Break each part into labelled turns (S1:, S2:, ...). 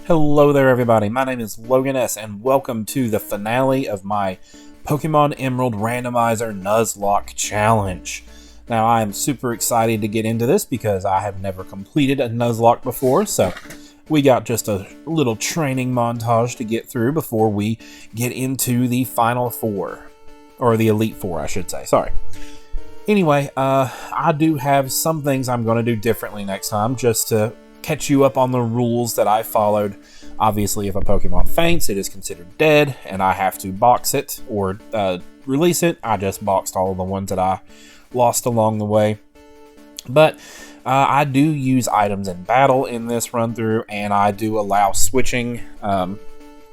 S1: Hello there everybody, my name is Logan S and welcome to the finale of my Pokemon Emerald Randomizer Nuzlocke challenge. Now I am super excited to get into this because I have never completed a Nuzlocke before, so we got just a little training montage to get through before we get into the Final Four. Or the Elite Four, I should say, sorry. Anyway, I do have some things I'm going to do differently next time just to catch you up on the rules that I followed. Obviously, if a Pokemon faints, it is considered dead, and I have to box it or release it. I just boxed all of the ones that I lost along the way. But I do use items in battle in this run-through, and I do allow switching. I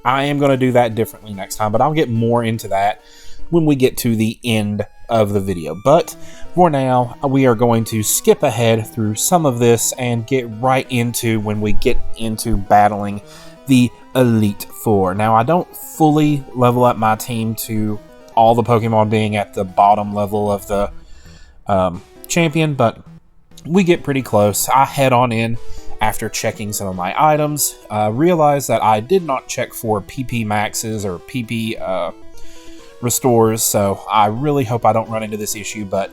S1: am going to do that differently next time, but I'll get more into that when we get to the end of the video. But for now, we are going to skip ahead through some of this and get right into when we get into battling the Elite Four. Now, I don't fully level up my team to all the Pokemon being at the bottom level of the champion, but we get pretty close. I head on in after checking some of my items, realize that I did not check for PP maxes or PP restores, so I really hope I don't run into this issue. But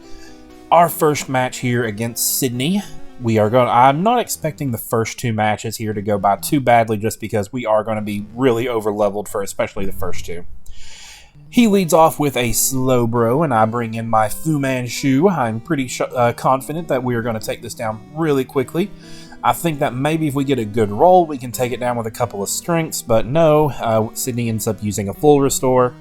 S1: our first match here against Sydney, I'm not expecting the first two matches here to go by too badly, just because we are going to be really over leveled for especially the first two. He leads off with a Slowbro, and I bring in my Fu Manchu. I'm pretty confident that we are going to take this down really quickly. I think that maybe if we get a good roll, we can take it down with a couple of strengths, but no, Sydney ends up using a full restore.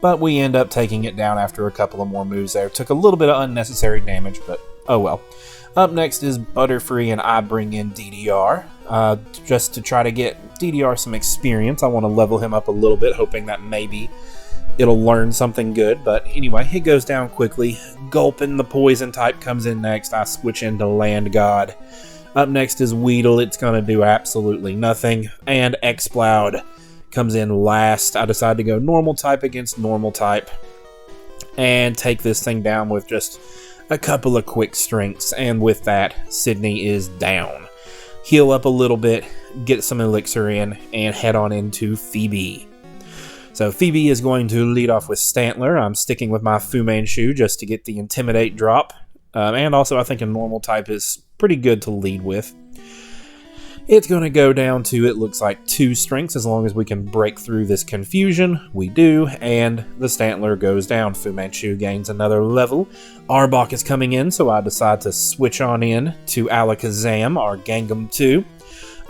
S1: But we end up taking it down after a couple of more moves there. Took a little bit of unnecessary damage, but oh well. Up next is Butterfree, and I bring in DDR. Just to try to get DDR some experience. I want to level him up a little bit, hoping that maybe it'll learn something good. But anyway, it goes down quickly. Gulpin, the poison type, comes in next. I switch into Land God. Up next is Weedle. It's going to do absolutely nothing. And Exploud comes in last. I decide to go normal type against normal type and take this thing down with just a couple of quick strengths, and with that, Sydney is down. Heal up a little bit, get some elixir in, and head on into Phoebe. So Phoebe is going to lead off with Stantler. I'm sticking with my Fu Manchu just to get the Intimidate drop, and also I think a normal type is pretty good to lead with. It's going to go down to, it looks like, 2 strengths as long as we can break through this confusion. We do, and the Stantler goes down. Fu Manchu gains another level. Arbok is coming in, so I decide to switch on in to Alakazam, our Gengar 2.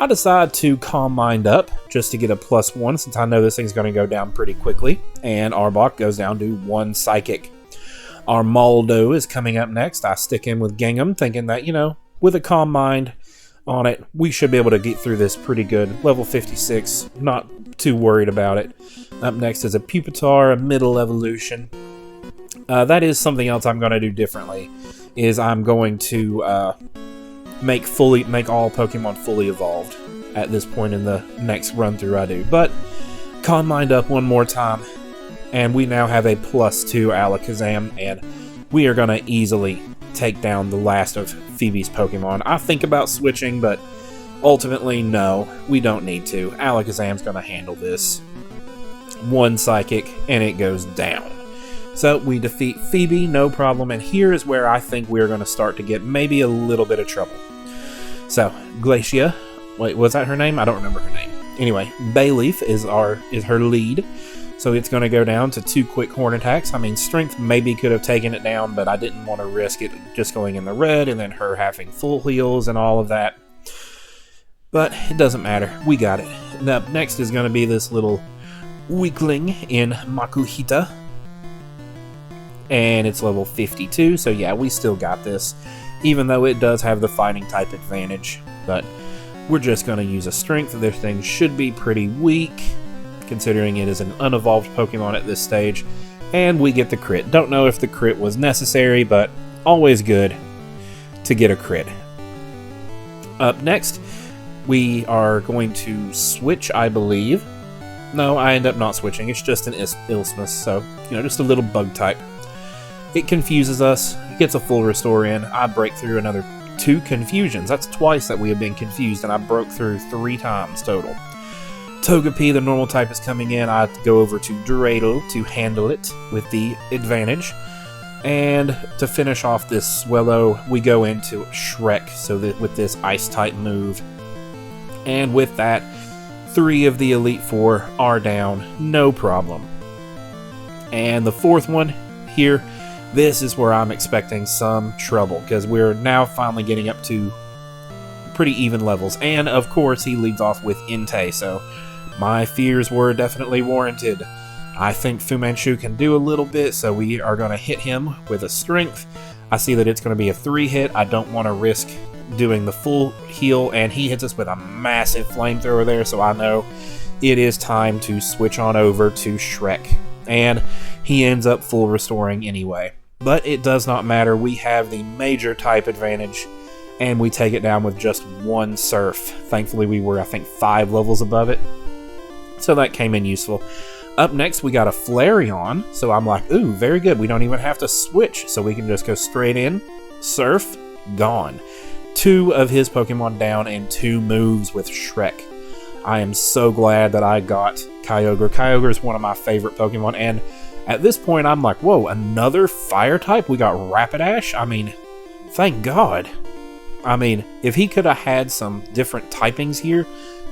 S1: I decide to Calm Mind up just to get a +1 since I know this thing's going to go down pretty quickly. And Arbok goes down to 1 Psychic. Our Moldo is coming up next. I stick in with Gengar, thinking that, with a Calm Mind on it, we should be able to get through this pretty good. Level 56, not too worried about it. Up next is a Pupitar, a middle evolution. That is something else I'm going to do differently, is I'm going to make all Pokemon fully evolved at this point in the next run-through I do. But Calm Mind up one more time, and we now have a +2 Alakazam, and we are going to easily take down the last of Phoebe's Pokemon. I think about switching, but ultimately, no, we don't need to. Alakazam's going to handle this. 1 Psychic, and it goes down. So we defeat Phoebe, no problem, and here is where I think we're going to start to get maybe a little bit of trouble. So, Glacia, wait, was that her name? I don't remember her name. Anyway, Bayleaf is her lead. So it's going to go down to 2 quick horn attacks. I mean, Strength maybe could have taken it down, but I didn't want to risk it just going in the red and then her having full heals and all of that. But it doesn't matter. We got it. And up next is going to be this little weakling in Makuhita. And it's level 52, so yeah, we still got this. Even though it does have the fighting type advantage. But we're just going to use a Strength. This thing should be pretty weak, considering it is an unevolved Pokemon at this stage, and we get the crit. Don't know if the crit was necessary, but always good to get a crit. Up next, we are going to switch, I believe. No, I end up not switching. It's just an Ilsmus, so, just a little bug type. It confuses us, gets a full restore in. I break through another 2 confusions. That's twice that we have been confused, and I broke through 3 times total. Togepi, the normal type, is coming in. I go over to Dorado to handle it with the advantage. And to finish off this Swellow, we go into Shrek, so that with this Ice-type move. And with that, 3 of the Elite Four are down, no problem. And the 4th one here, this is where I'm expecting some trouble, because we're now finally getting up to pretty even levels. And of course, he leads off with Entei, so my fears were definitely warranted. I think Fu Manchu can do a little bit, so we are going to hit him with a strength. I see that it's going to be a 3-hit. I don't want to risk doing the full heal, and he hits us with a massive flamethrower there, so I know it is time to switch on over to Shrek. And he ends up full restoring anyway. But it does not matter. We have the major type advantage, and we take it down with just 1 Surf. Thankfully, we were, I think, 5 levels above it, so that came in useful. Up next, we got a Flareon, so I'm like, ooh, very good. We don't even have to switch, so we can just go straight in, Surf, gone. 2 of his Pokemon down and 2 moves with Shrek. I am so glad that I got Kyogre. Kyogre is one of my favorite Pokemon, and at this point, I'm like, whoa, another Fire type? We got Rapidash? I mean, thank God. I mean, if he could have had some different typings here,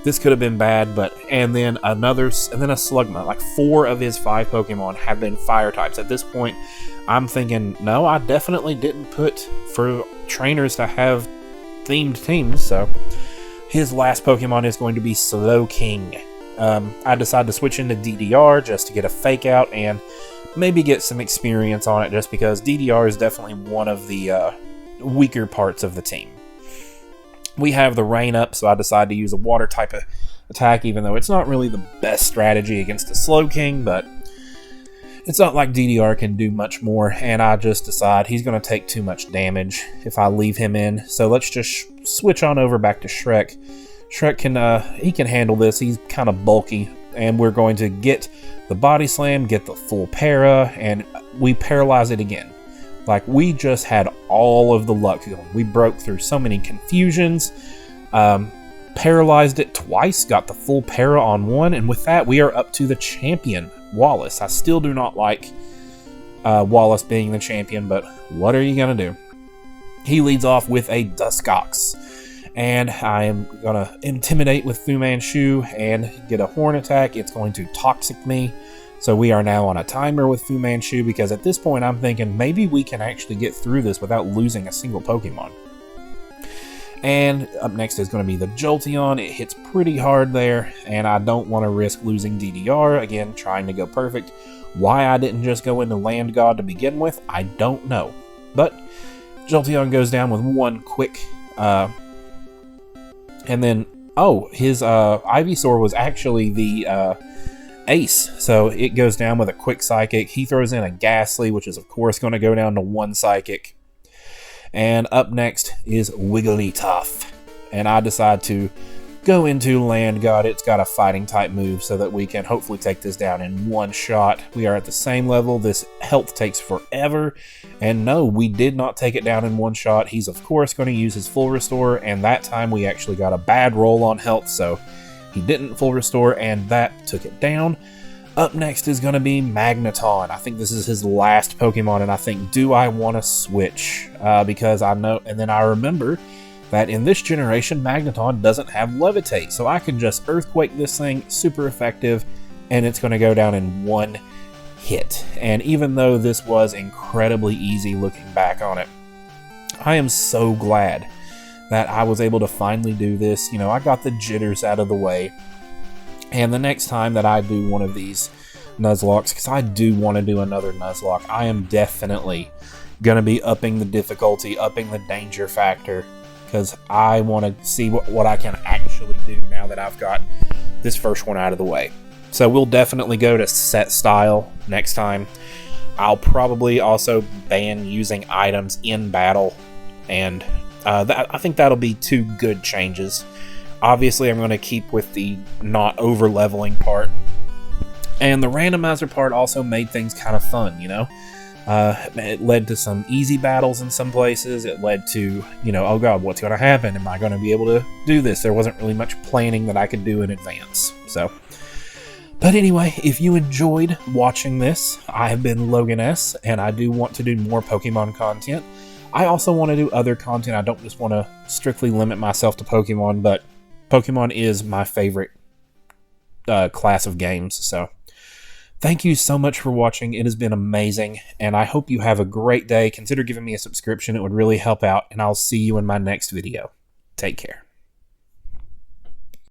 S1: this could have been bad, and then a Slugma. Like 4 of his 5 Pokemon have been Fire types. At this point, I'm thinking, no, I definitely didn't put for trainers to have themed teams, so his last Pokemon is going to be Slowking. I decided to switch into DDR just to get a fake out and maybe get some experience on it, just because DDR is definitely one of the weaker parts of the team. We have the rain up, so I decided to use a water type of attack, even though it's not really the best strategy against a Slowking, but it's not like DDR can do much more, and I just decide he's going to take too much damage if I leave him in. So let's just switch on over back to Shrek. Shrek can handle this. He's kind of bulky, and we're going to get the Body Slam, get the full para, and we paralyze it again. Like, we just had all of the luck going. We broke through so many confusions, paralyzed it twice, got the full para on 1, and with that, we are up to the champion, Wallace. I still do not like Wallace being the champion, but what are you going to do? He leads off with a Duskox, and I am going to intimidate with Fu Manchu and get a horn attack. It's going to Toxic me. So we are now on a timer with Fu Manchu, because at this point I'm thinking maybe we can actually get through this without losing a single Pokemon. And up next is going to be the Jolteon. It hits pretty hard there, and I don't want to risk losing DDR. Again, trying to go perfect. Why I didn't just go into Land God to begin with, I don't know. But Jolteon goes down with 1 quick, and then, his Ivysaur was actually the Ace, so it goes down with a quick Psychic. He throws in a Ghastly, which is of course going to go down to 1 Psychic. And up next is Wigglytuff, and I decide to go into Land God. It's got a fighting type move, so that we can hopefully take this down in 1 shot. We are at the same level. This health takes forever, and no, we did not take it down in 1 shot. He's of course going to use his full restore, and that time we actually got a bad roll on health, so he didn't full restore, and that took it down. Up next is going to be Magneton. I think this is his last Pokemon, and I think, do I want to switch? Because I know, and then I remember that in this generation, Magneton doesn't have Levitate, so I can just Earthquake this thing, super effective, and it's going to go down in 1 hit. And even though this was incredibly easy looking back on it, I am so glad that I was able to finally do this. You know, I got the jitters out of the way. And the next time that I do one of these Nuzlocks, because I do want to do another Nuzlocke, I am definitely going to be upping the difficulty, upping the danger factor, because I want to see what I can actually do now that I've got this first one out of the way. So we'll definitely go to set style next time. I'll probably also ban using items in battle, and I think that'll be 2 good changes. Obviously, I'm going to keep with the not over-leveling part. And the randomizer part also made things kind of fun, you know? It led to some easy battles in some places. It led to, oh god, what's going to happen? Am I going to be able to do this? There wasn't really much planning that I could do in advance. But anyway, if you enjoyed watching this, I have been Logan S, and I do want to do more Pokemon content. I also want to do other content. I don't just want to strictly limit myself to Pokemon, but Pokemon is my favorite class of games, so thank you so much for watching. It has been amazing, and I hope you have a great day. Consider giving me a subscription. It would really help out, and I'll see you in my next video. Take care.